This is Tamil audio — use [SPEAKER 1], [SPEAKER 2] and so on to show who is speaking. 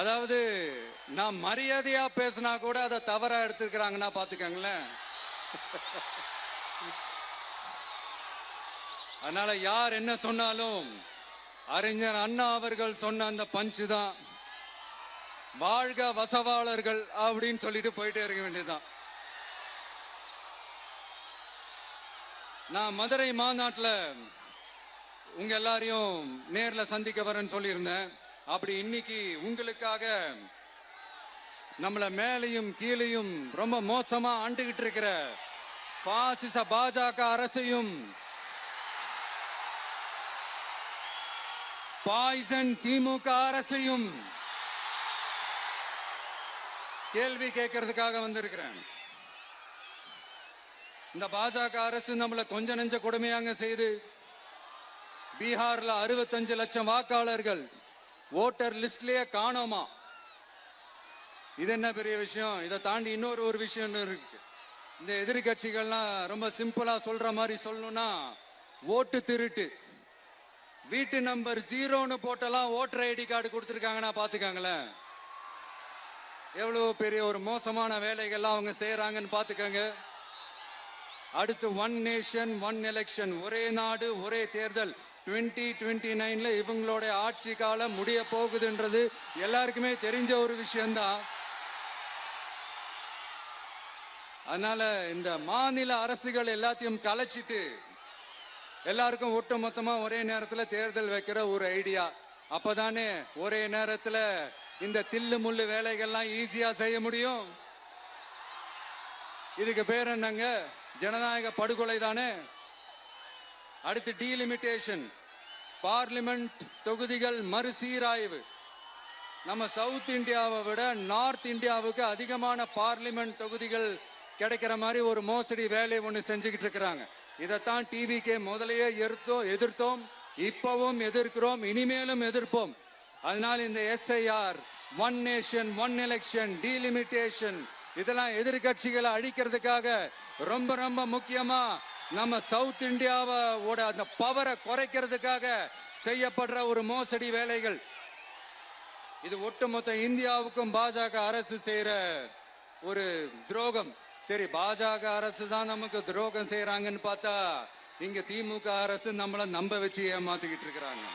[SPEAKER 1] அதாவது நான் மரியாதையா பேசினா கூட அதை தவறா எடுத்துக்கிறாங்கன்னா பாத்துக்கங்களேன். அதனால யார் என்ன சொன்னாலும் அறிஞர் அண்ணா அவர்கள் சொன்ன அந்த பஞ்சு தான், வாழ்க வசவாளர்கள் அப்படின்னு சொல்லிட்டு போயிட்டே இருக்க வேண்டியதுதான். நான் மதுரை மாநாட்டில் உங்க எல்லாரையும் நேர்ல சந்திக்க வரேன்னு சொல்லியிருந்தேன். அப்படி இன்னைக்கு உங்களுக்காக நம்மள மேலையும் கீழையும் ரொம்ப மோசமா ஆண்டுகிட்டு இருக்கிற பாசிச பாஜக அரசையும் பாய்சன் திமுக அரசையும் கேள்வி கேட்கறதுக்காக வந்திருக்கிறேன். இந்த பாஜக அரசு நம்மளை கொஞ்ச நெஞ்ச கொடுமையாங்க செய்து பீகார்ல 65 லட்சம் வாக்காளர்கள் ஓட்டர் லிஸ்ட்லயே காணோமா. இது என்ன பெரிய விஷயம்? இதை தாண்டி இன்னொரு விஷயம் இருக்கு. இந்த எதிர்கட்சிகள்லாம் ரொம்ப சிம்பிளா சொல்ற மாதிரி சொல்லணும்னா, ஓட்டு திருட்டு, வீட்டு நம்பர் 0ன்னு போட்டெல்லாம் ஓட்டர் ஐடி கார்டு கொடுத்துருக்காங்கன்னா பாத்துக்காங்களேன். எவ்வளவு பெரிய ஒரு மோசமான வேலைகள்லாம் அவங்க செய்யறாங்கன்னு பாத்துக்கங்க. அடுத்து ஒன் நேஷன் ஒன் எலெக்ஷன், ஒரே நாடு ஒரே தேர்தல். 2029ல இவங்களோட ஆட்சி காலம் முடிய போகுதுன்றது எல்லாருக்குமே தெரிஞ்ச ஒரு விஷயம்தான். அதனால இந்த மாநில அரசுகள் எல்லாத்தையும் கலைச்சிட்டு எல்லாருக்கும் ஒட்டு மொத்தமா ஒரே நேரத்தில் தேர்தல் வைக்கிற ஒரு ஐடியா. அப்பதானே ஒரே நேரத்தில் இந்த தில்லு முள்ளு வேலைகள்லாம் ஈஸியா செய்ய முடியும். இதுக்கு பேர் என்னங்க? ஜனநாயக படுகொலை தானே. அடுத்து டீலிமிட்டேஷன், பார்லிமெண்ட் தொகுதிகள் மறுசீராய்வு. நம்ம சவுத் இந்தியாவை விட நார்த் இந்தியாவுக்கு அதிகமான பார்லிமெண்ட் தொகுதிகள் கிடைக்கிற மாதிரி ஒரு மோசடி வேலை ஒன்று செஞ்சுக்கிட்டு இருக்கிறாங்க. இதைத்தான் டிவிக்கு முதலையே எதிர்த்தோம், இப்பவும் எதிர்க்கிறோம், இனிமேலும் எதிர்ப்போம். அதனால இந்த SIR, one nation one election, delimitation இதெல்லாம் எதிர்கட்சிகளை அழிக்கிறதுக்காக ரொம்ப ரொம்ப முக்கியமா நம்ம சவுத் இந்தியாவோட அந்த பவரை குறைக்கிறதுக்காக செய்யப்படுற ஒரு மோசடி வேலைகள். இது ஒட்டுமொத்த இந்தியாவுக்கும் பாஜக அரசு செய்யற ஒரு துரோகம். சரி, பாஜக அரசு தான் நமக்கு துரோகம் செய்யறாங்கன்னு பார்த்தா இங்க திமுக அரசு நம்மளை நம்ப வச்சு ஏமாத்திக்கிட்டு இருக்கிறாங்க.